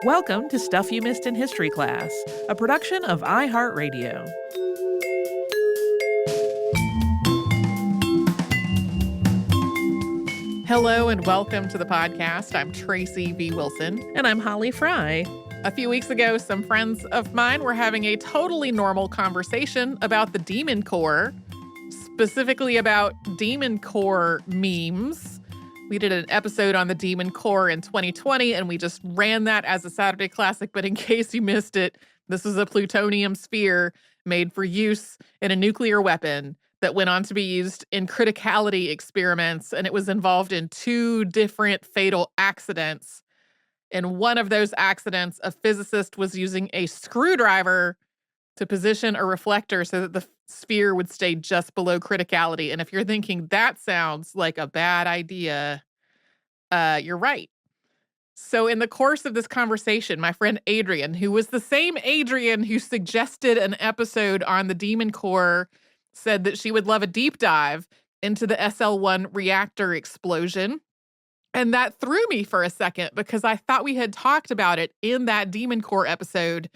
Welcome to Stuff You Missed in History Class, a production of iHeartRadio. Hello and welcome to the podcast. I'm Tracy V. Wilson. And I'm Holly Fry. A few weeks ago, some friends of mine were having a totally normal conversation about the Demon Corps, specifically about Demon Corps memes. We did an episode on the Demon Corps in 2020, and we just ran that as a Saturday classic. But in case you missed it, this is a plutonium sphere made for use in a nuclear weapon that went on to be used in criticality experiments, and it was involved in 2 different fatal accidents. In one of those accidents, a physicist was using a screwdriver to position a reflector so that the sphere would stay just below criticality. And if you're thinking that sounds like a bad idea, you're right. So in the course of this conversation, my friend Adrian, who was the same Adrian who suggested an episode on the Demon Corps, said that she would love a deep dive into the SL-1 reactor explosion. And that threw me for a second because I thought we had talked about it in that Demon Corps episode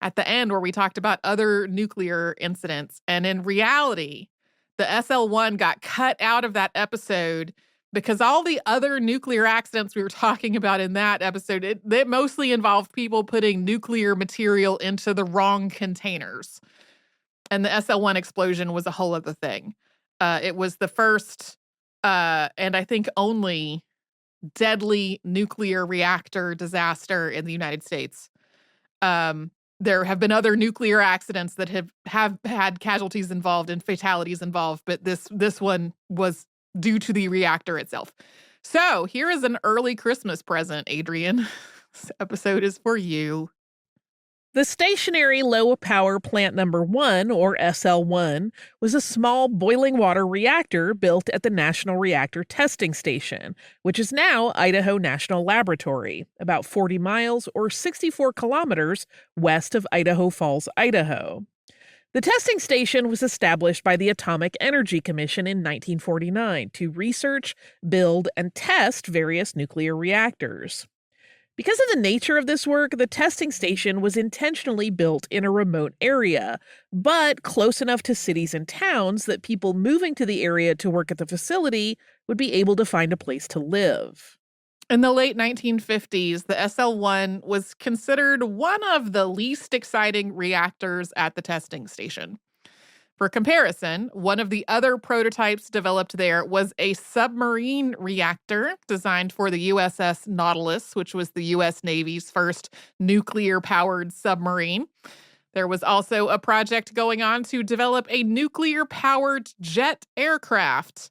at the end where we talked about other nuclear incidents. And in reality, the SL-1 got cut out of that episode because all the other nuclear accidents we were talking about in that episode, they mostly involved people putting nuclear material into the wrong containers. And the SL-1 explosion was a whole other thing. It was the first, and I think only, deadly nuclear reactor disaster in the United States. There have been other nuclear accidents that have had casualties involved and fatalities involved, but this one was due to the reactor itself. So here is an early Christmas present, Adrian. This episode is for you. The Stationary Low Power Plant Number 1, or SL-1, was a small boiling water reactor built at the National Reactor Testing Station, which is now Idaho National Laboratory, about 40 miles or 64 kilometers west of Idaho Falls, Idaho. The testing station was established by the Atomic Energy Commission in 1949 to research, build, and test various nuclear reactors. Because of the nature of this work, the testing station was intentionally built in a remote area, but close enough to cities and towns that people moving to the area to work at the facility would be able to find a place to live. In the late 1950s, the SL-1 was considered one of the least exciting reactors at the testing station. For comparison, one of the other prototypes developed there was a submarine reactor designed for the USS Nautilus, which was the U.S. Navy's first nuclear-powered submarine. There was also a project going on to develop a nuclear-powered jet aircraft.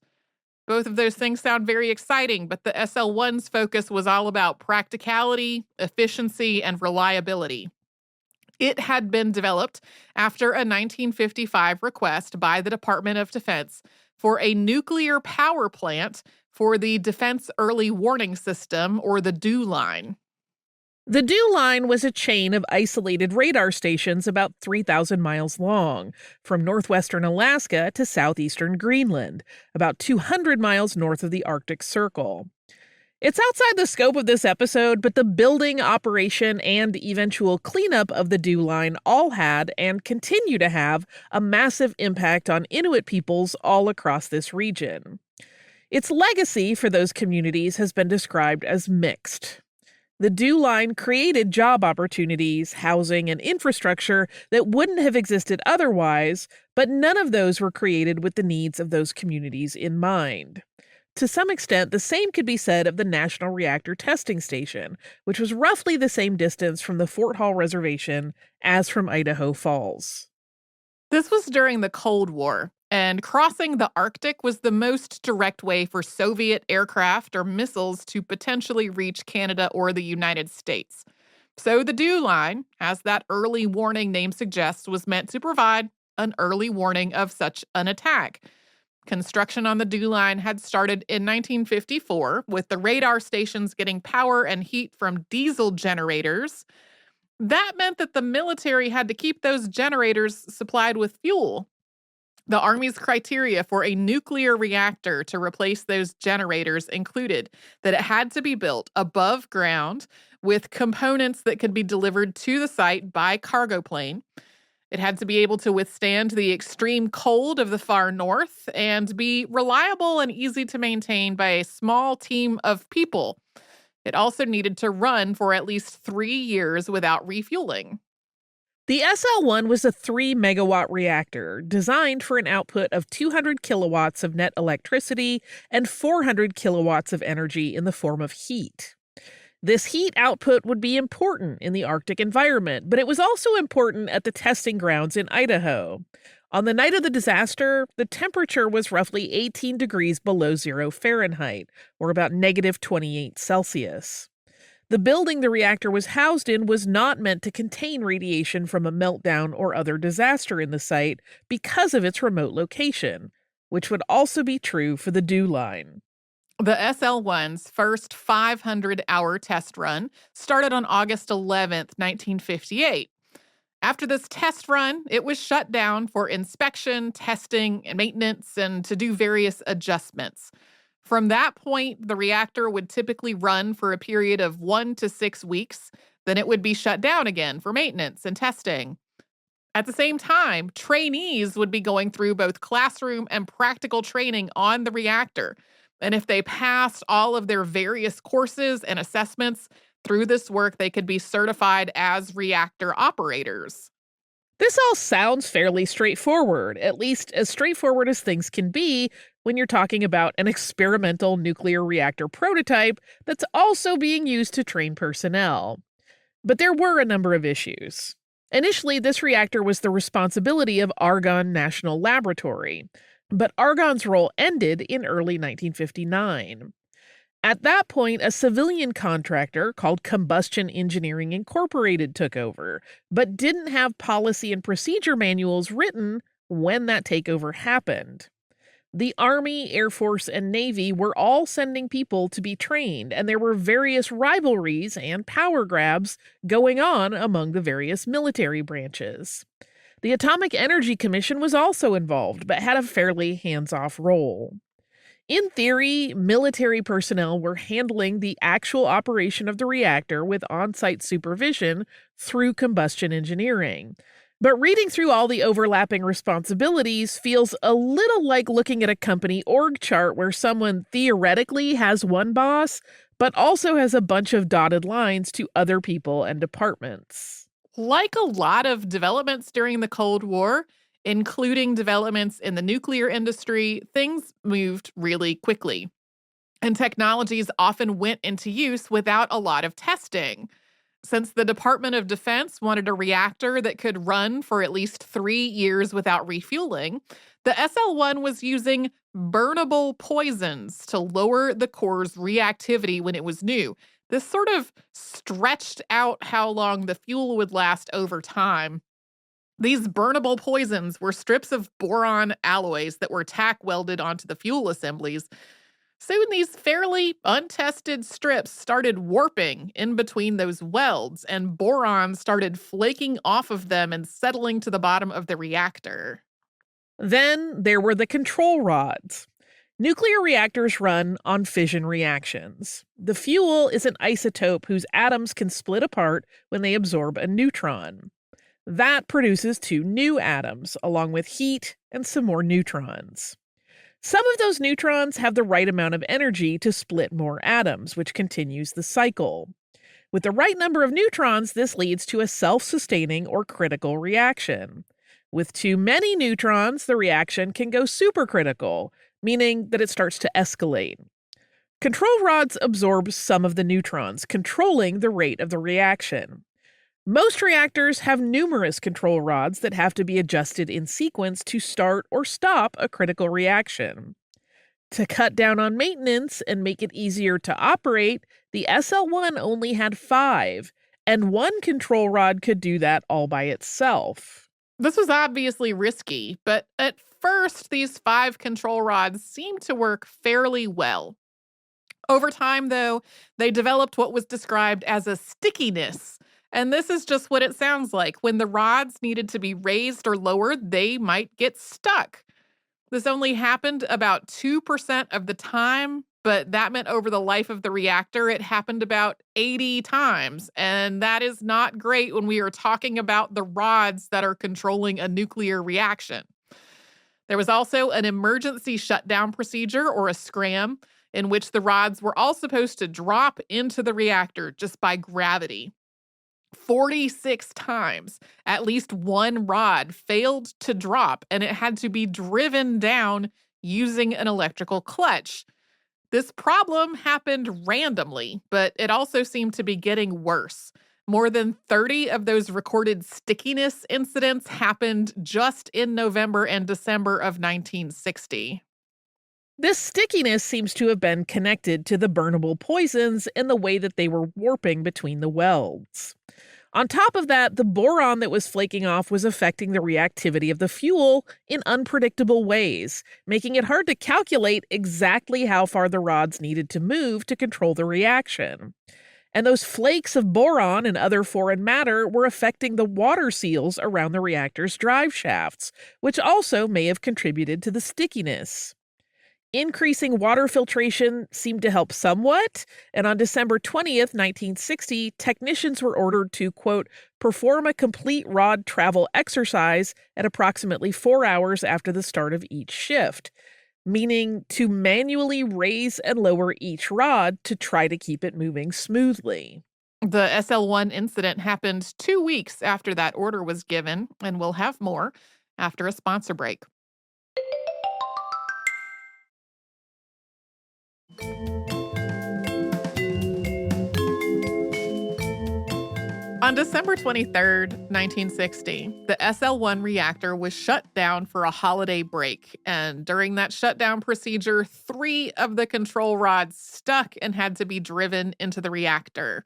Both of those things sound very exciting, but the SL-1's focus was all about practicality, efficiency, and reliability. It had been developed after a 1955 request by the Department of Defense for a nuclear power plant for the Defense Early Warning System, or the DEW line. The DEW line was a chain of isolated radar stations about 3,000 miles long, from northwestern Alaska to southeastern Greenland, about 200 miles north of the Arctic Circle. It's outside the scope of this episode, but the building, operation, and eventual cleanup of the DEW line all had and continue to have a massive impact on Inuit peoples all across this region. Its legacy for those communities has been described as mixed. The DEW line created job opportunities, housing, and infrastructure that wouldn't have existed otherwise, but none of those were created with the needs of those communities in mind. To some extent, the same could be said of the National Reactor Testing Station, which was roughly the same distance from the Fort Hall Reservation as from Idaho Falls. This was during the Cold War, and crossing the Arctic was the most direct way for Soviet aircraft or missiles to potentially reach Canada or the United States. So the DEW line, as that early warning name suggests, was meant to provide an early warning of such an attack. Construction on the DEW line had started in 1954, with the radar stations getting power and heat from diesel generators. That meant that the military had to keep those generators supplied with fuel. The Army's criteria for a nuclear reactor to replace those generators included that it had to be built above ground with components that could be delivered to the site by cargo plane. It had to be able to withstand the extreme cold of the far north and be reliable and easy to maintain by a small team of people. It also needed to run for at least 3 years without refueling. The SL-1 was a 3-megawatt reactor designed for an output of 200 kilowatts of net electricity and 400 kilowatts of energy in the form of heat. This heat output would be important in the Arctic environment, but it was also important at the testing grounds in Idaho. On the night of the disaster, the temperature was roughly 18 degrees below 0 Fahrenheit, or about negative 28 Celsius. The building the reactor was housed in was not meant to contain radiation from a meltdown or other disaster in the site because of its remote location, which would also be true for the dew line. The SL-1's first 500-hour test run started on August 11th, 1958. After this test run, it was shut down for inspection, testing, and maintenance, and to do various adjustments. From that point, the reactor would typically run for a period of 1 to 6 weeks. Then it would be shut down again for maintenance and testing. At the same time, trainees would be going through both classroom and practical training on the reactor. And if they passed all of their various courses and assessments through this work, they could be certified as reactor operators. This all sounds fairly straightforward, at least as straightforward as things can be when you're talking about an experimental nuclear reactor prototype that's also being used to train personnel. But there were a number of issues. Initially, this reactor was the responsibility of Argonne National Laboratory, but Argonne's role ended in early 1959. At that point, a civilian contractor called Combustion Engineering Incorporated took over, but didn't have policy and procedure manuals written when that takeover happened. The Army, Air Force, and Navy were all sending people to be trained, and there were various rivalries and power grabs going on among the various military branches. The Atomic Energy Commission was also involved, but had a fairly hands-off role. In theory, military personnel were handling the actual operation of the reactor with on-site supervision through combustion engineering. But reading through all the overlapping responsibilities feels a little like looking at a company org chart where someone theoretically has one boss, but also has a bunch of dotted lines to other people and departments. Like a lot of developments during the Cold War, including developments in the nuclear industry, things moved really quickly. And technologies often went into use without a lot of testing. Since the Department of Defense wanted a reactor that could run for at least 3 years without refueling, the SL-1 was using burnable poisons to lower the core's reactivity when it was new. This sort of stretched out how long the fuel would last over time. These burnable poisons were strips of boron alloys that were tack welded onto the fuel assemblies. Soon these fairly untested strips started warping in between those welds, and boron started flaking off of them and settling to the bottom of the reactor. Then there were the control rods. Nuclear reactors run on fission reactions. The fuel is an isotope whose atoms can split apart when they absorb a neutron. That produces 2 new atoms, along with heat and some more neutrons. Some of those neutrons have the right amount of energy to split more atoms, which continues the cycle. With the right number of neutrons, this leads to a self-sustaining or critical reaction. With too many neutrons, the reaction can go supercritical, meaning that it starts to escalate. Control rods absorb some of the neutrons, controlling the rate of the reaction. Most reactors have numerous control rods that have to be adjusted in sequence to start or stop a critical reaction. To cut down on maintenance and make it easier to operate, the SL-1 only had 5, and one control rod could do that all by itself. This was obviously risky, but at first, these 5 control rods seemed to work fairly well. Over time, though, they developed what was described as a stickiness. And this is just what it sounds like. When the rods needed to be raised or lowered, they might get stuck. This only happened about 2% of the time, But that meant over the life of the reactor, it happened about 80 times. And that is not great when we are talking about the rods that are controlling a nuclear reaction. There was also an emergency shutdown procedure, or a scram, in which the rods were all supposed to drop into the reactor just by gravity. 46 times, at least one rod failed to drop, and it had to be driven down using an electrical clutch. This problem happened randomly, but it also seemed to be getting worse. More than 30 of those recorded stickiness incidents happened just in November and December of 1960. This stickiness seems to have been connected to the burnable poisons and the way that they were warping between the welds. On top of that, the boron that was flaking off was affecting the reactivity of the fuel in unpredictable ways, making it hard to calculate exactly how far the rods needed to move to control the reaction. And those flakes of boron and other foreign matter were affecting the water seals around the reactor's drive shafts, which also may have contributed to the stickiness. Increasing water filtration seemed to help somewhat, and on December 20th, 1960, technicians were ordered to, quote, perform a complete rod travel exercise at approximately 4 hours after the start of each shift, meaning to manually raise and lower each rod to try to keep it moving smoothly. The SL-1 incident happened 2 weeks after that order was given, and we'll have more after a sponsor break. On December 23rd, 1960, the SL-1 reactor was shut down for a holiday break, and during that shutdown procedure, 3 of the control rods stuck and had to be driven into the reactor.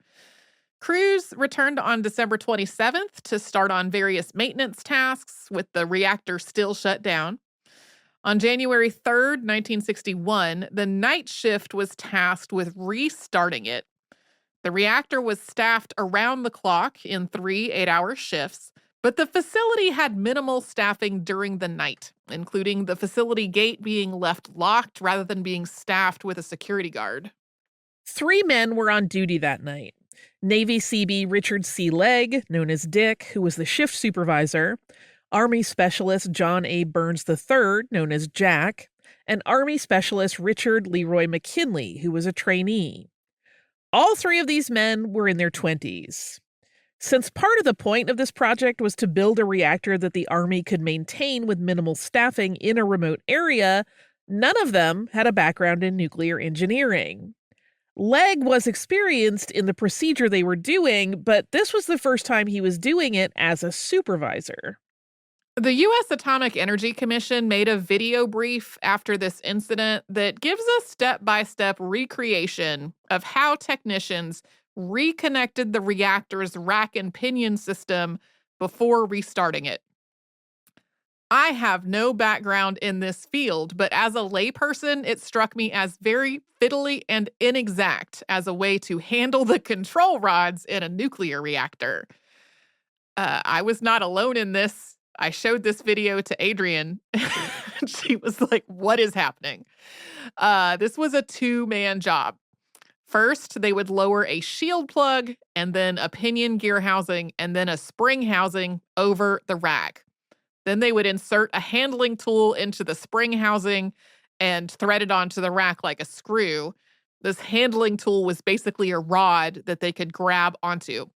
Crews returned on December 27th to start on various maintenance tasks with the reactor still shut down. On January 3rd, 1961, the night shift was tasked with restarting it. The reactor was staffed around the clock in 3 8-hour shifts, but the facility had minimal staffing during the night, including the facility gate being left locked rather than being staffed with a security guard. 3 men were on duty that night. Navy CB Richard C. Legg, known as Dick, who was the shift supervisor, Army Specialist John A. Burns III, known as Jack, and Army Specialist Richard Leroy McKinley, who was a trainee. All 3 of these men were in their 20s. Since part of the point of this project was to build a reactor that the Army could maintain with minimal staffing in a remote area, none of them had a background in nuclear engineering. Legg was experienced in the procedure they were doing, but this was the first time he was doing it as a supervisor. The U.S. Atomic Energy Commission made a video brief after this incident that gives a step-by-step recreation of how technicians reconnected the reactor's rack and pinion system before restarting it. I have no background in this field, but as a layperson, it struck me as very fiddly and inexact as a way to handle the control rods in a nuclear reactor. I was not alone in this. I showed this video to Adrienne. She was like, what is happening? This was a 2-man job. First, they would lower a shield plug and then a pinion gear housing and then a spring housing over the rack. Then they would insert a handling tool into the spring housing and thread it onto the rack like a screw. This handling tool was basically a rod that they could grab onto.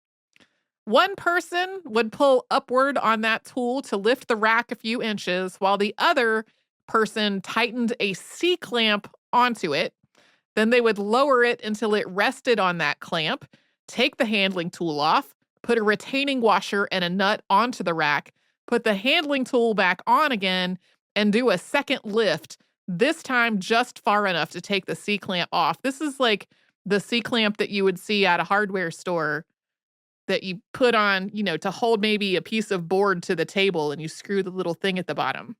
One person would pull upward on that tool to lift the rack a few inches, while the other person tightened a C-clamp onto it. Then they would lower it until it rested on that clamp, take the handling tool off, put a retaining washer and a nut onto the rack, put the handling tool back on again, and do a second lift, this time just far enough to take the C-clamp off. This is like the C-clamp that you would see at a hardware store that you put on, to hold maybe a piece of board to the table, and you screw the little thing at the bottom.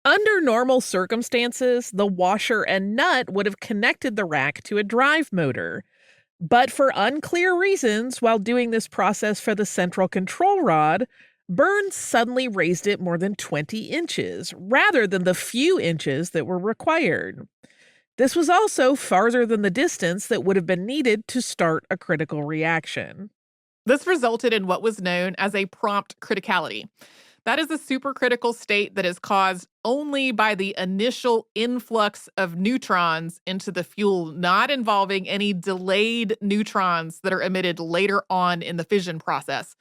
Under normal circumstances, the washer and nut would have connected the rack to a drive motor. But for unclear reasons, while doing this process for the central control rod, Burns suddenly raised it more than 20 inches, rather than the few inches that were required. This was also farther than the distance that would have been needed to start a critical reaction. This resulted in what was known as a prompt criticality. That is a supercritical state that is caused only by the initial influx of neutrons into the fuel, not involving any delayed neutrons that are emitted later on in the fission process.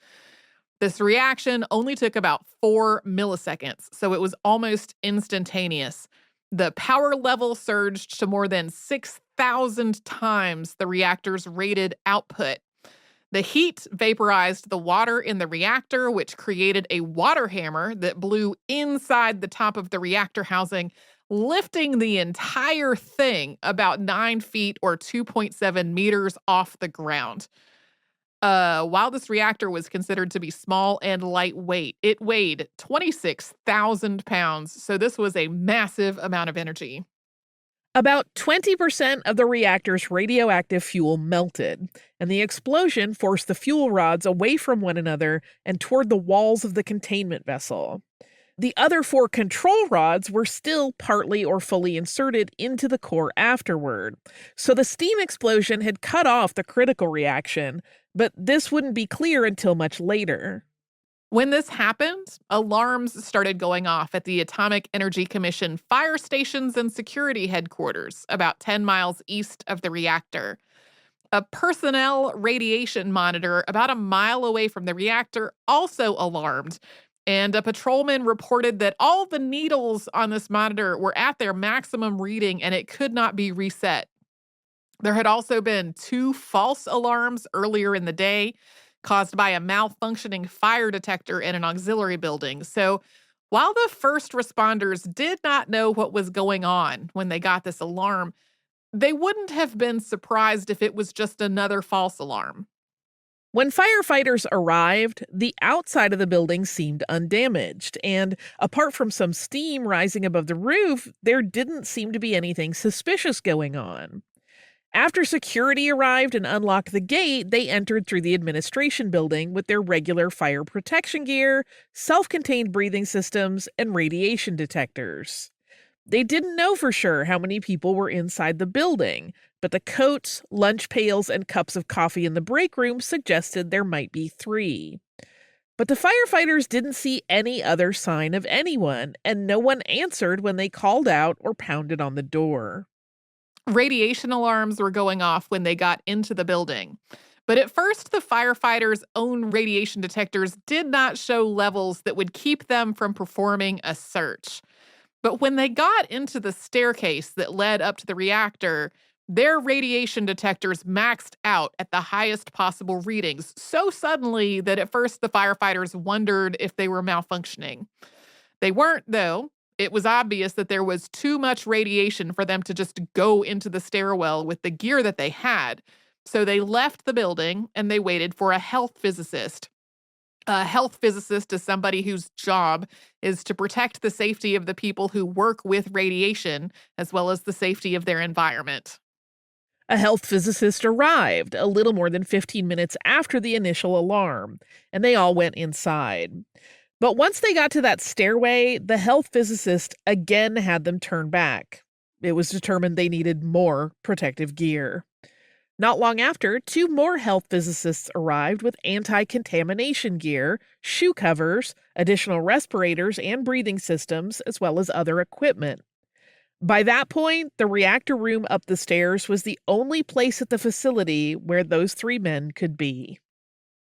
This reaction only took about 4 milliseconds, so it was almost instantaneous. The power level surged to more than 6,000 times the reactor's rated output. The heat vaporized the water in the reactor, which created a water hammer that blew inside the top of the reactor housing, lifting the entire thing about 9 feet or 2.7 meters off the ground. While this reactor was considered to be small and lightweight, it weighed 26,000 pounds, so this was a massive amount of energy. About 20% of the reactor's radioactive fuel melted, and the explosion forced the fuel rods away from one another and toward the walls of the containment vessel. The other 4 control rods were still partly or fully inserted into the core afterward, so the steam explosion had cut off the critical reaction, but this wouldn't be clear until much later. When this happened, alarms started going off at the Atomic Energy Commission fire stations and security headquarters about 10 miles east of the reactor. A personnel radiation monitor about a mile away from the reactor also alarmed, and a patrolman reported that all the needles on this monitor were at their maximum reading and it could not be reset. There had also been 2 false alarms earlier in the day, caused by a malfunctioning fire detector in an auxiliary building. So while the first responders did not know what was going on when they got this alarm, they wouldn't have been surprised if it was just another false alarm. When firefighters arrived, the outside of the building seemed undamaged, and apart from some steam rising above the roof, there didn't seem to be anything suspicious going on. After security arrived and unlocked the gate, they entered through the administration building with their regular fire protection gear, self-contained breathing systems, and radiation detectors. They didn't know for sure how many people were inside the building, but the coats, lunch pails, and cups of coffee in the break room suggested there might be 3. But the firefighters didn't see any other sign of anyone, and no one answered when they called out or pounded on the door. Radiation alarms were going off when they got into the building. But at first, the firefighters' own radiation detectors did not show levels that would keep them from performing a search. But when they got into the staircase that led up to the reactor, their radiation detectors maxed out at the highest possible readings so suddenly that at first the firefighters wondered if they were malfunctioning. They weren't, though. It was obvious that there was too much radiation for them to just go into the stairwell with the gear that they had. So they left the building and they waited for a health physicist. A health physicist is somebody whose job is to protect the safety of the people who work with radiation, as well as the safety of their environment. A health physicist arrived a little more than 15 minutes after the initial alarm, and they all went inside. But once they got to that stairway, the health physicist again had them turn back. It was determined they needed more protective gear. Not long after, 2 more health physicists arrived with anti-contamination gear, shoe covers, additional respirators and breathing systems, as well as other equipment. By that point, the reactor room up the stairs was the only place at the facility where those 3 men could be.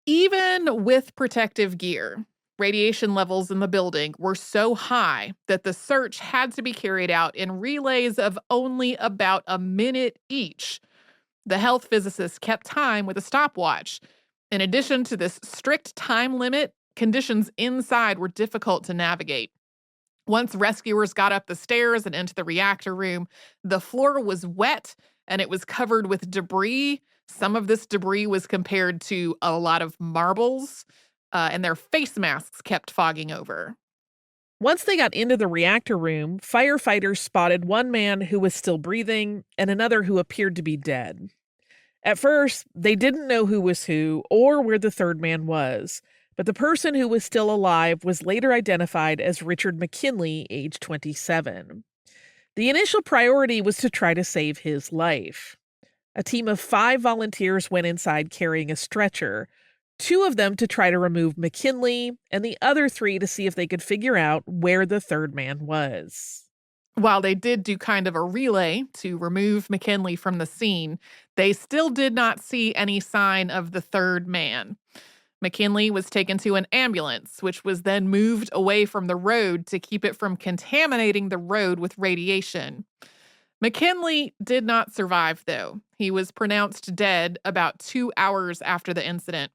Even with protective gear, radiation levels in the building were so high that the search had to be carried out in relays of only about a minute each. The health physicist kept time with a stopwatch. In addition to this strict time limit, conditions inside were difficult to navigate. Once rescuers got up the stairs and into the reactor room, the floor was wet and it was covered with debris. Some of this debris was compared to a lot of marbles, and their face masks kept fogging over. Once they got into the reactor room, firefighters spotted 1 man who was still breathing and another who appeared to be dead. At first, they didn't know who was who or where the 3rd man was, but the person who was still alive was later identified as Richard McKinley, age 27. The initial priority was to try to save his life. A team of 5 volunteers went inside carrying a stretcher, 2 of them to try to remove McKinley, and the other 3 to see if they could figure out where the third man was. While they did do kind of a relay to remove McKinley from the scene, they still did not see any sign of the third man. McKinley was taken to an ambulance, which was then moved away from the road to keep it from contaminating the road with radiation. McKinley did not survive, though. He was pronounced dead about 2 hours after the incident.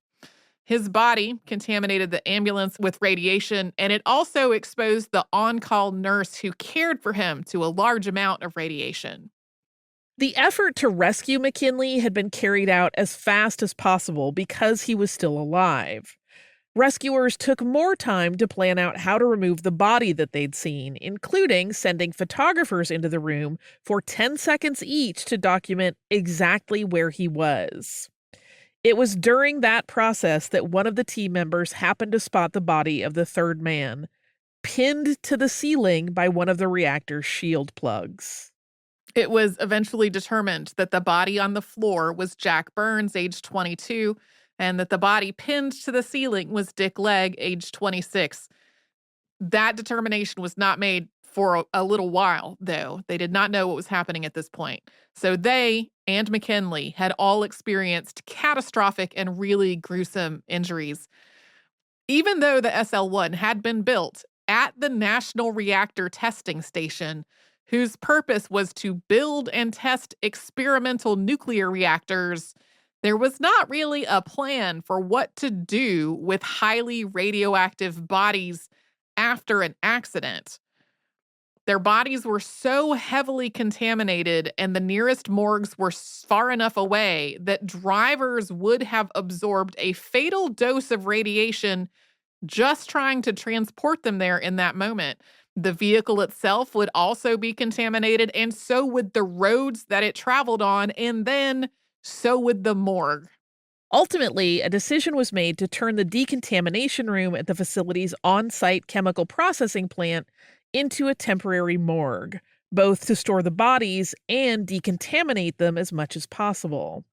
His body contaminated the ambulance with radiation, and it also exposed the on-call nurse who cared for him to a large amount of radiation. The effort to rescue McKinley had been carried out as fast as possible because he was still alive. Rescuers took more time to plan out how to remove the body that they'd seen, including sending photographers into the room for 10 seconds each to document exactly where he was. It was during that process that one of the team members happened to spot the body of the third man, pinned to the ceiling by one of the reactor's shield plugs. It was eventually determined that the body on the floor was Jack Burns, age 22, and that the body pinned to the ceiling was Dick Legg, age 26. That determination was not made for a little while, though. They did not know what was happening at this point. So they and McKinley had all experienced catastrophic and really gruesome injuries. Even though the SL-1 had been built at the National Reactor Testing Station, whose purpose was to build and test experimental nuclear reactors, there was not really a plan for what to do with highly radioactive bodies after an accident. Their bodies were so heavily contaminated and the nearest morgues were far enough away that drivers would have absorbed a fatal dose of radiation just trying to transport them there in that moment. The vehicle itself would also be contaminated, and so would the roads that it traveled on, and then so would the morgue. Ultimately, a decision was made to turn the decontamination room at the facility's on-site chemical processing plant into a temporary morgue, both to store the bodies and decontaminate them as much as possible.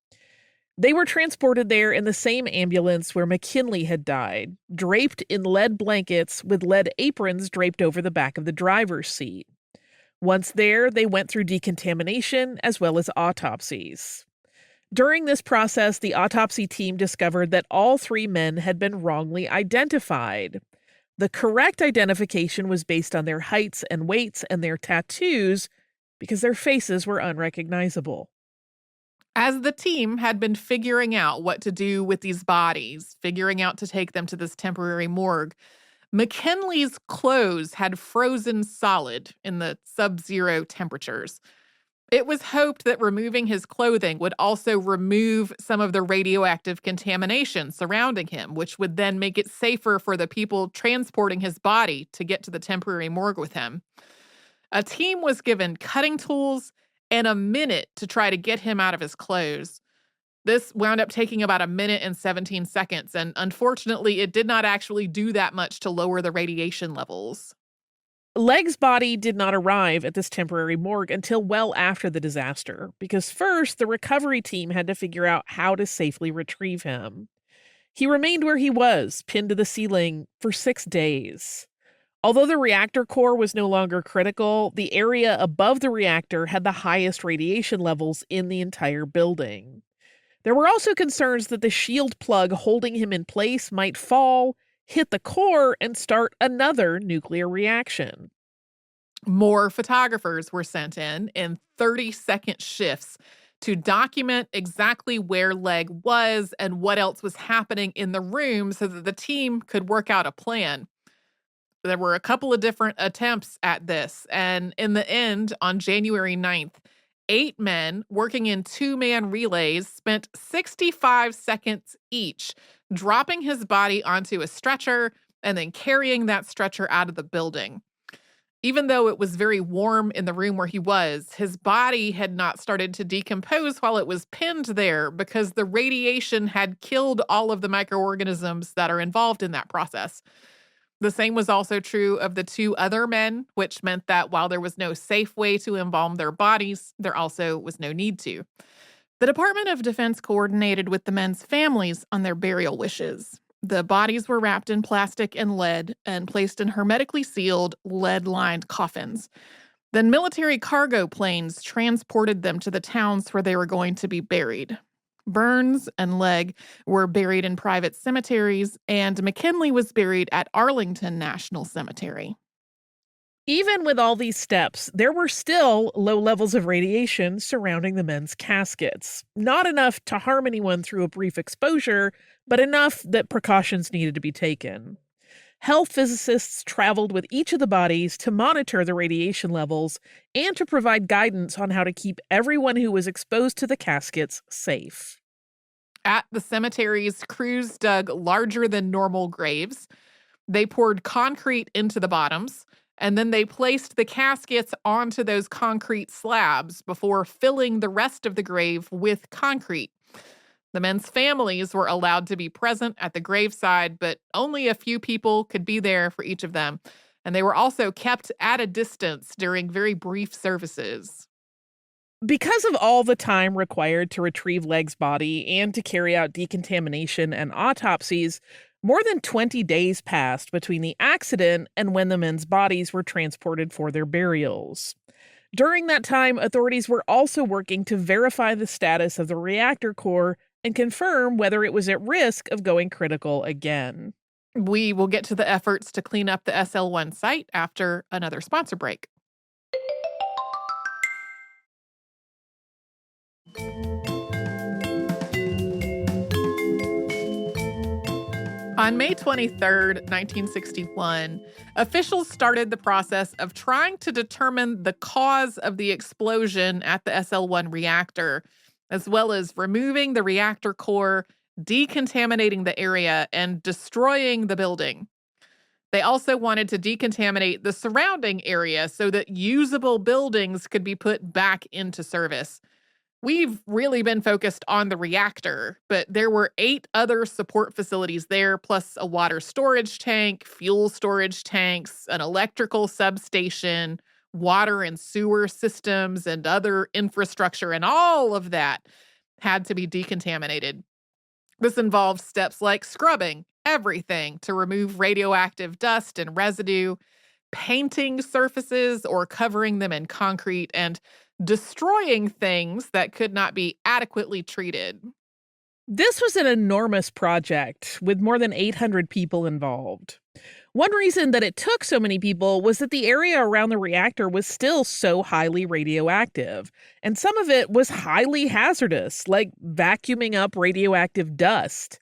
They were transported there in the same ambulance where McKinley had died, draped in lead blankets with lead aprons draped over the back of the driver's seat. Once there, they went through decontamination as well as autopsies. During this process, the autopsy team discovered that all 3 men had been wrongly identified. The correct identification was based on their heights and weights and their tattoos because their faces were unrecognizable. As the team had been figuring out what to do with these bodies, figuring out to take them to this temporary morgue, McKinley's clothes had frozen solid in the sub-zero temperatures. It was hoped that removing his clothing would also remove some of the radioactive contamination surrounding him, which would then make it safer for the people transporting his body to get to the temporary morgue with him. A team was given cutting tools and a minute to try to get him out of his clothes. This wound up taking about a minute and 17 seconds, and unfortunately, it did not actually do that much to lower the radiation levels. Legg's body did not arrive at this temporary morgue until well after the disaster, because first, the recovery team had to figure out how to safely retrieve him. He remained where he was, pinned to the ceiling, for 6 days. Although the reactor core was no longer critical, the area above the reactor had the highest radiation levels in the entire building. There were also concerns that the shield plug holding him in place might fall, hit the core, and start another nuclear reaction. More photographers were sent in 30-second shifts to document exactly where Legg was and what else was happening in the room so that the team could work out a plan. There were a couple of different attempts at this, and in the end, on January 9th, 8 men working in 2-man relays spent 65 seconds each dropping his body onto a stretcher and then carrying that stretcher out of the building. Even though it was very warm in the room where he was, his body had not started to decompose while it was pinned there because the radiation had killed all of the microorganisms that are involved in that process. The same was also true of the two other men, which meant that while there was no safe way to embalm their bodies, there also was no need to. The Department of Defense coordinated with the men's families on their burial wishes. The bodies were wrapped in plastic and lead and placed in hermetically sealed, lead-lined coffins. Then military cargo planes transported them to the towns where they were going to be buried. Burns and Legg were buried in private cemeteries, and McKinley was buried at Arlington National Cemetery. Even with all these steps, there were still low levels of radiation surrounding the men's caskets. Not enough to harm anyone through a brief exposure, but enough that precautions needed to be taken. Health physicists traveled with each of the bodies to monitor the radiation levels and to provide guidance on how to keep everyone who was exposed to the caskets safe. At the cemeteries, crews dug larger than normal graves. They poured concrete into the bottoms, and then they placed the caskets onto those concrete slabs before filling the rest of the grave with concrete. The men's families were allowed to be present at the graveside, but only a few people could be there for each of them. And they were also kept at a distance during very brief services. Because of all the time required to retrieve Legg's body and to carry out decontamination and autopsies, more than 20 days passed between the accident and when the men's bodies were transported for their burials. During that time, authorities were also working to verify the status of the reactor core and confirm whether it was at risk of going critical again. We will get to the efforts to clean up the SL-1 site after another sponsor break. On May 23rd, 1961, officials started the process of trying to determine the cause of the explosion at the SL-1 reactor, as well as removing the reactor core, decontaminating the area, and destroying the building. They also wanted to decontaminate the surrounding area so that usable buildings could be put back into service. We've really been focused on the reactor, but there were 8 other support facilities there, plus a water storage tank, fuel storage tanks, an electrical substation, water and sewer systems, and other infrastructure, and all of that had to be decontaminated. This involved steps like scrubbing everything to remove radioactive dust and residue, painting surfaces or covering them in concrete, and destroying things that could not be adequately treated. This was an enormous project with more than 800 people involved. One reason that it took so many people was that the area around the reactor was still so highly radioactive, and some of it was highly hazardous, like vacuuming up radioactive dust.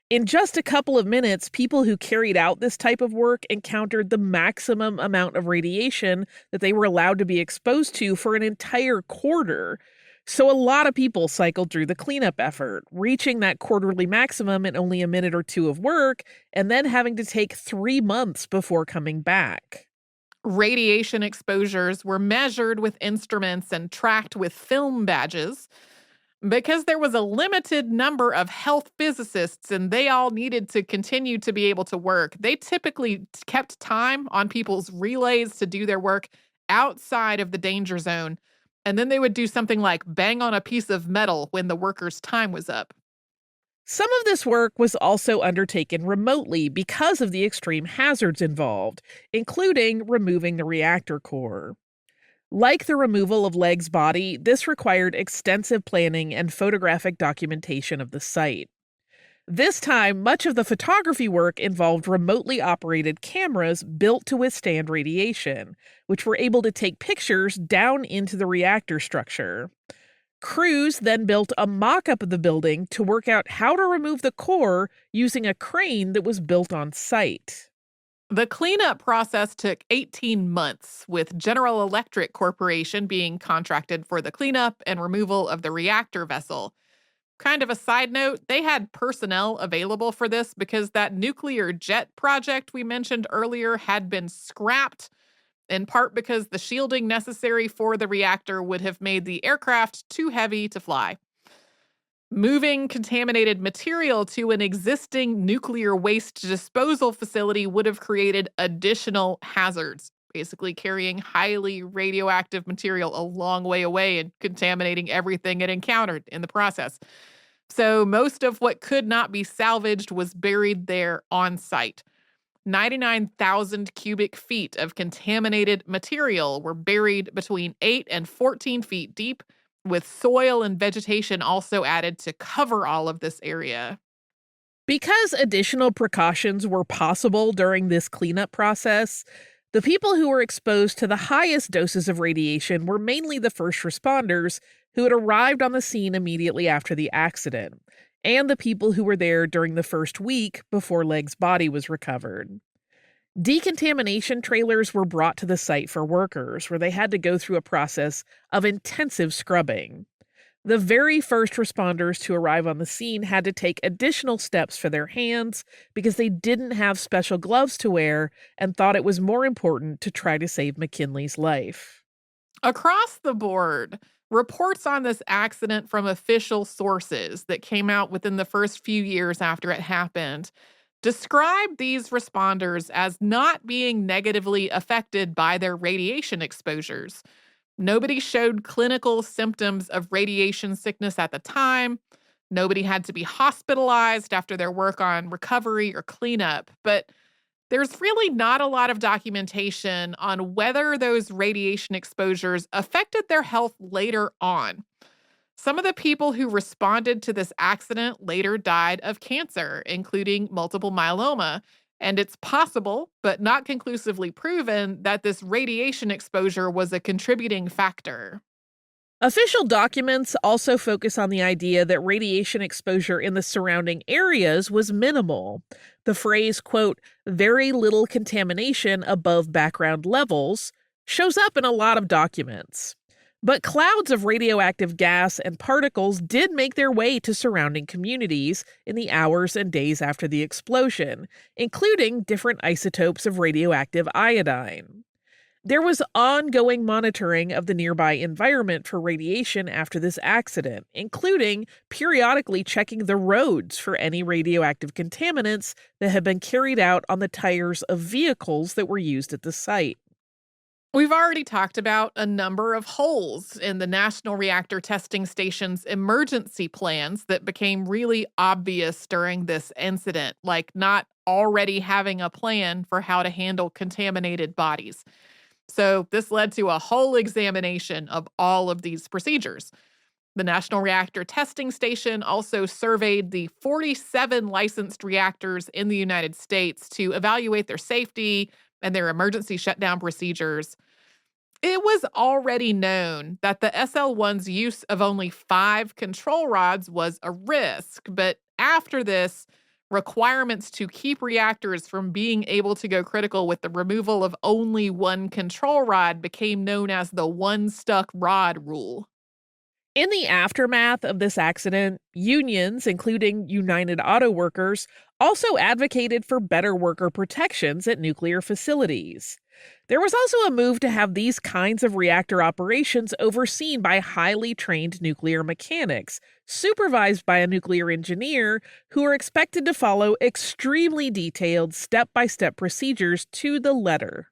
In just a couple of minutes, people who carried out this type of work encountered the maximum amount of radiation that they were allowed to be exposed to for an entire quarter. So a lot of people cycled through the cleanup effort, reaching that quarterly maximum in only a minute or two of work, and then having to take 3 months before coming back. Radiation exposures were measured with instruments and tracked with film badges. Because there was a limited number of health physicists and they all needed to continue to be able to work, they typically kept time on people's relays to do their work outside of the danger zone. And then they would do something like bang on a piece of metal when the worker's time was up. Some of this work was also undertaken remotely because of the extreme hazards involved, including removing the reactor core. Like the removal of Legg's body, this required extensive planning and photographic documentation of the site. This time, much of the photography work involved remotely operated cameras built to withstand radiation, which were able to take pictures down into the reactor structure. Crews then built a mock-up of the building to work out how to remove the core using a crane that was built on site. The cleanup process took 18 months, with General Electric Corporation being contracted for the cleanup and removal of the reactor vessel. Kind of a side note, they had personnel available for this because that nuclear jet project we mentioned earlier had been scrapped, in part because the shielding necessary for the reactor would have made the aircraft too heavy to fly. Moving contaminated material to an existing nuclear waste disposal facility would have created additional hazards, basically carrying highly radioactive material a long way away and contaminating everything it encountered in the process. So most of what could not be salvaged was buried there on site. 99,000 cubic feet of contaminated material were buried between 8 and 14 feet deep, with soil and vegetation also added to cover all of this area. Because additional precautions were possible during this cleanup process, the people who were exposed to the highest doses of radiation were mainly the first responders who had arrived on the scene immediately after the accident, and the people who were there during the first week before Legg's body was recovered. Decontamination trailers were brought to the site for workers, where they had to go through a process of intensive scrubbing. The very first responders to arrive on the scene had to take additional steps for their hands because they didn't have special gloves to wear and thought it was more important to try to save McKinley's life. Across the board, reports on this accident from official sources that came out within the first few years after it happened described these responders as not being negatively affected by their radiation exposures. Nobody showed clinical symptoms of radiation sickness at the time. Nobody had to be hospitalized after their work on recovery or cleanup. But there's really not a lot of documentation on whether those radiation exposures affected their health later on. Some of the people who responded to this accident later died of cancer, including multiple myeloma. And it's possible, but not conclusively proven, that this radiation exposure was a contributing factor. Official documents also focus on the idea that radiation exposure in the surrounding areas was minimal. The phrase, quote, very little contamination above background levels, shows up in a lot of documents. But clouds of radioactive gas and particles did make their way to surrounding communities in the hours and days after the explosion, including different isotopes of radioactive iodine. There was ongoing monitoring of the nearby environment for radiation after this accident, including periodically checking the roads for any radioactive contaminants that had been carried out on the tires of vehicles that were used at the site. We've already talked about a number of holes in the National Reactor Testing Station's emergency plans that became really obvious during this incident, like not already having a plan for how to handle contaminated bodies. So this led to a whole examination of all of these procedures. The National Reactor Testing Station also surveyed the 47 licensed reactors in the United States to evaluate their safety and their emergency shutdown procedures. It was already known that the SL-1's use of only 5 control rods was a risk, but after this, requirements to keep reactors from being able to go critical with the removal of only 1 control rod became known as the one stuck rod rule. In the aftermath of this accident, unions, including United Auto Workers, also advocated for better worker protections at nuclear facilities. There was also a move to have these kinds of reactor operations overseen by highly trained nuclear mechanics, supervised by a nuclear engineer, who are expected to follow extremely detailed step-by-step procedures to the letter.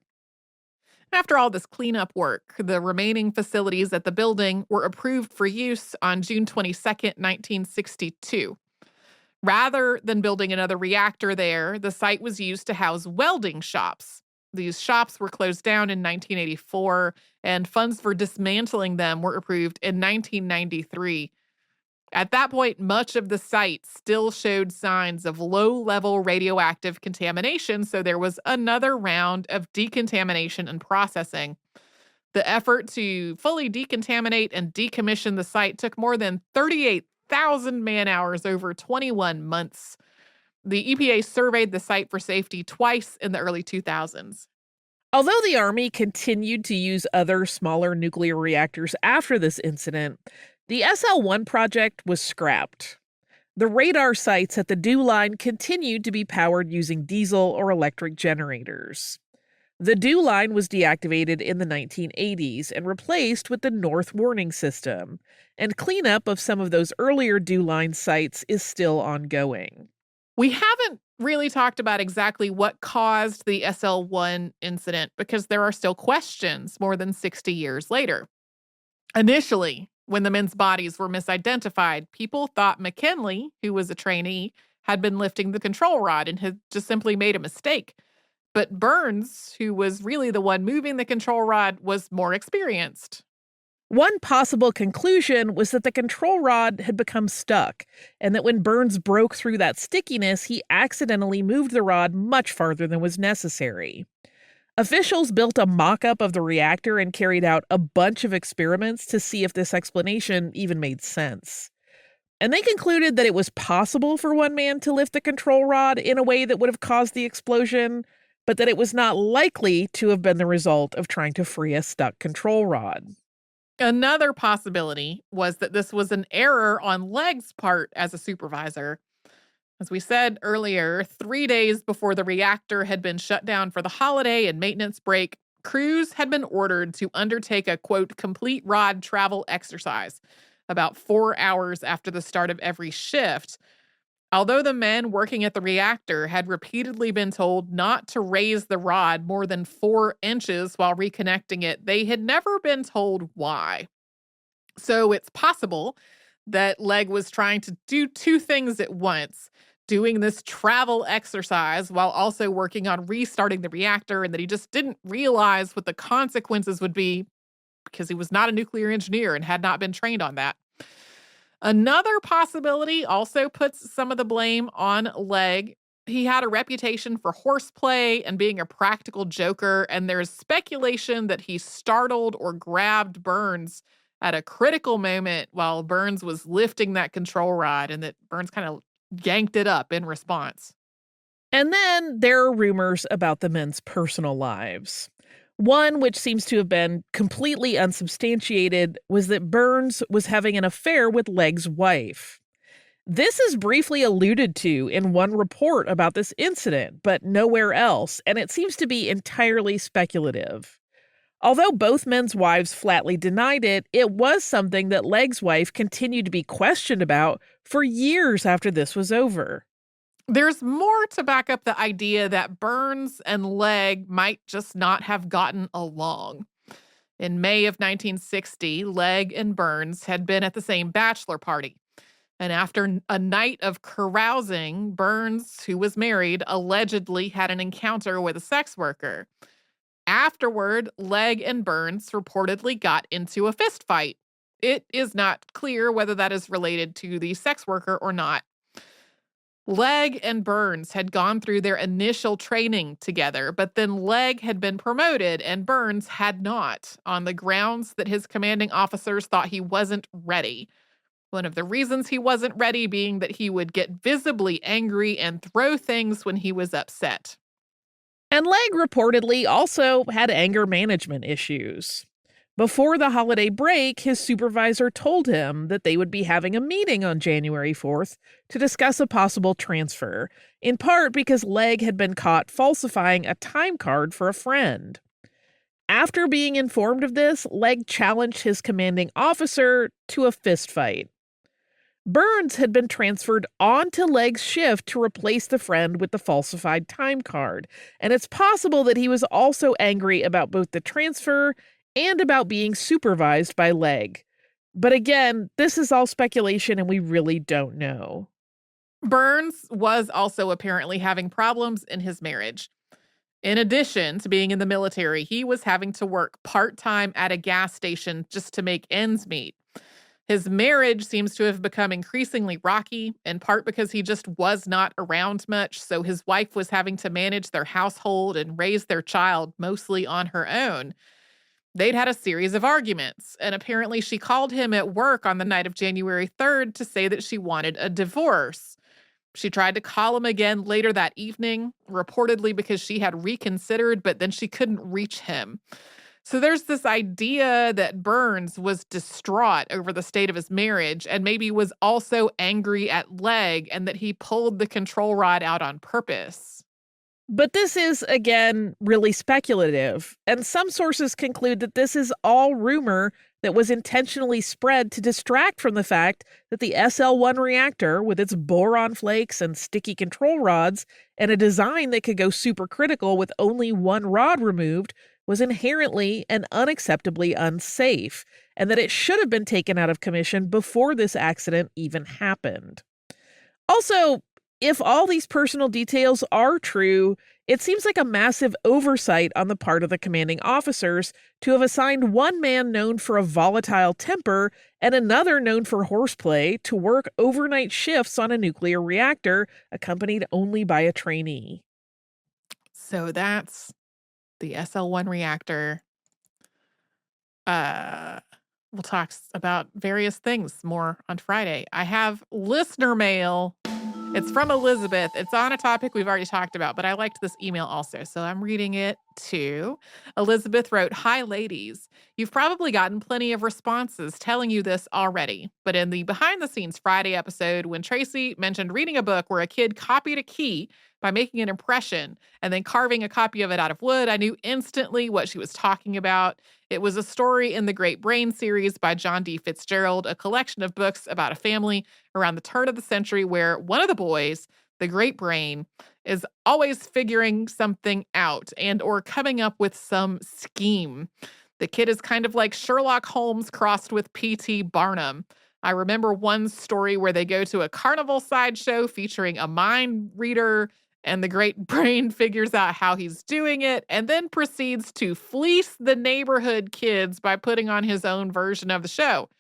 After all this cleanup work, the remaining facilities at the building were approved for use on June 22nd, 1962. Rather than building another reactor there, the site was used to house welding shops. These shops were closed down in 1984, and funds for dismantling them were approved in 1993. At that point, much of the site still showed signs of low-level radioactive contamination, so there was another round of decontamination and processing. The effort to fully decontaminate and decommission the site took more than 38,000 man-hours over 21 months. The EPA surveyed the site for safety twice in the early 2000s. Although the Army continued to use other smaller nuclear reactors after this incident, the SL-1 project was scrapped. The radar sites at the DEW line continued to be powered using diesel or electric generators. The dew line was deactivated in the 1980s and replaced with the North Warning System, and cleanup of some of those earlier dew line sites is still ongoing. We haven't really talked about exactly what caused the SL-1 incident because there are still questions more than 60 years later. Initially, when the men's bodies were misidentified, people thought McKinley, who was a trainee, had been lifting the control rod and had just simply made a mistake. But Burns, who was really the one moving the control rod, was more experienced. One possible conclusion was that the control rod had become stuck, and that when Burns broke through that stickiness, he accidentally moved the rod much farther than was necessary. Officials built a mock up of the reactor and carried out a bunch of experiments to see if this explanation even made sense. And they concluded that it was possible for one man to lift the control rod in a way that would have caused the explosion, but that it was not likely to have been the result of trying to free a stuck control rod. Another possibility was that this was an error on Legg's part as a supervisor. As we said earlier, 3 days before the reactor had been shut down for the holiday and maintenance break, crews had been ordered to undertake a, quote, complete rod travel exercise about 4 hours after the start of every shift. Although the men working at the reactor had repeatedly been told not to raise the rod more than 4 inches while reconnecting it, they had never been told why. So it's possible that Legg was trying to do 2 things at once, doing this travel exercise while also working on restarting the reactor, and that he just didn't realize what the consequences would be because he was not a nuclear engineer and had not been trained on that. Another possibility also puts some of the blame on Legg. He had a reputation for horseplay and being a practical joker, and there's speculation that he startled or grabbed Burns at a critical moment while Burns was lifting that control rod, and that Burns kind of yanked it up in response. And then there are rumors about the men's personal lives. One, which seems to have been completely unsubstantiated, was that Burns was having an affair with Legg's wife. This is briefly alluded to in one report about this incident, but nowhere else, and it seems to be entirely speculative. Although both men's wives flatly denied it, it was something that Legg's wife continued to be questioned about for years after this was over. There's more to back up the idea that Burns and Legg might just not have gotten along. In May of 1960, Legg and Burns had been at the same bachelor party. And after a night of carousing, Burns, who was married, allegedly had an encounter with a sex worker. Afterward, Legg and Burns reportedly got into a fist fight. It is not clear whether that is related to the sex worker or not. Legg and Burns had gone through their initial training together, but then Legg had been promoted and Burns had not, on the grounds that his commanding officers thought he wasn't ready. One of the reasons he wasn't ready being that he would get visibly angry and throw things when he was upset. And Legg reportedly also had anger management issues. Before the holiday break, his supervisor told him that they would be having a meeting on January 4th to discuss a possible transfer, in part because Legg had been caught falsifying a time card for a friend. After being informed of this, Legg challenged his commanding officer to a fistfight. Burns had been transferred onto Legg's shift to replace the friend with the falsified time card, and it's possible that he was also angry about both the transfer and about being supervised by Legg. But again, this is all speculation and we really don't know. Burns was also apparently having problems in his marriage. In addition to being in the military, he was having to work part-time at a gas station just to make ends meet. His marriage seems to have become increasingly rocky, in part because he just was not around much, so his wife was having to manage their household and raise their child mostly on her own. They'd had a series of arguments, and apparently she called him at work on the night of January 3rd to say that she wanted a divorce. She tried to call him again later that evening, reportedly because she had reconsidered, but then she couldn't reach him. So there's this idea that Burns was distraught over the state of his marriage and maybe was also angry at Legg and that he pulled the control rod out on purpose. But this is, again, really speculative, and some sources conclude that this is all rumor that was intentionally spread to distract from the fact that the SL-1 reactor, with its boron flakes and sticky control rods, and a design that could go supercritical with only one rod removed, was inherently and unacceptably unsafe, and that it should have been taken out of commission before this accident even happened. Also, if all these personal details are true, it seems like a massive oversight on the part of the commanding officers to have assigned one man known for a volatile temper and another known for horseplay to work overnight shifts on a nuclear reactor, accompanied only by a trainee. So that's the SL-1 reactor. We'll talk about various things more on Friday. I have listener mail. It's from Elizabeth. It's on a topic we've already talked about, but I liked this email also, so I'm reading it too. Elizabeth wrote, "Hi, ladies. You've probably gotten plenty of responses telling you this already, but in the behind-the-scenes Friday episode, when Tracy mentioned reading a book where a kid copied a key by making an impression and then carving a copy of it out of wood, I knew instantly what she was talking about. It was a story in the Great Brain series by John D. Fitzgerald, a collection of books about a family around the turn of the century where one of the boys, the Great Brain, is always figuring something out and or coming up with some scheme. The kid is kind of like Sherlock Holmes crossed with P.T. Barnum. I remember one story where they go to a carnival sideshow featuring a mind reader, and the Great Brain figures out how he's doing it and then proceeds to fleece the neighborhood kids by putting on his own version of the show.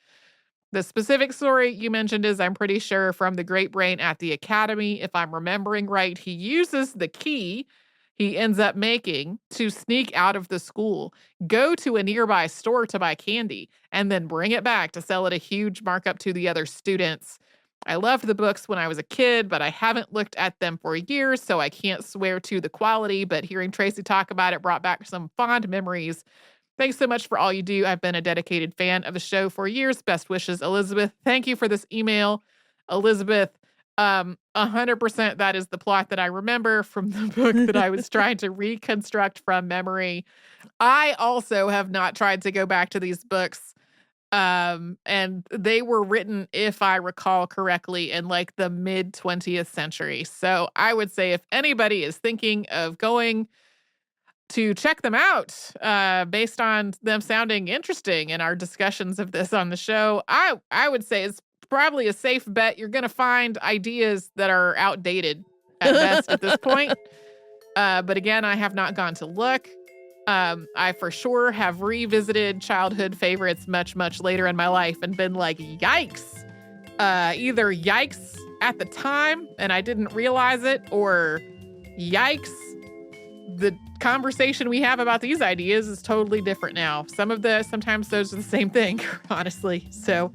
The specific story you mentioned is, I'm pretty sure, from the Great Brain at the Academy. If I'm remembering right, he uses the key he ends up making to sneak out of the school, go to a nearby store to buy candy, and then bring it back to sell at a huge markup to the other students. I loved the books when I was a kid, but I haven't looked at them for years, so I can't swear to the quality, but hearing Tracy talk about it brought back some fond memories. Thanks so much for all you do. I've been a dedicated fan of the show for years. Best wishes, Elizabeth." Thank you for this email, Elizabeth. 100% that is the plot that I remember from the book that I was trying to reconstruct from memory. I also have not tried to go back to these books. And they were written, if I recall correctly, in like the mid 20th century. So I would say if anybody is thinking of going to check them out, based on them sounding interesting in our discussions of this on the show, I would say it's probably a safe bet you're going to find ideas that are outdated at best at this point. But again, I have not gone to look. I for sure have revisited childhood favorites much, much later in my life and been like, yikes. Either yikes at the time and I didn't realize it, or yikes, the conversation we have about these ideas is totally different now. Sometimes those are the same thing, honestly. So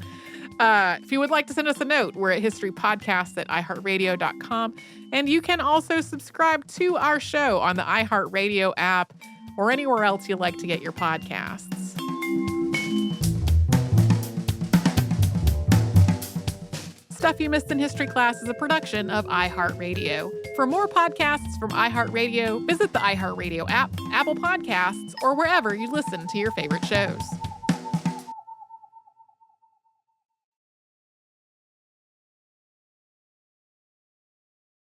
if you would like to send us a note, we're at historypodcast@iheartradio.com. And you can also subscribe to our show on the iHeartRadio app or anywhere else you like to get your podcasts. Stuff You Missed in History Class is a production of iHeartRadio. For more podcasts from iHeartRadio, visit the iHeartRadio app, Apple Podcasts, or wherever you listen to your favorite shows.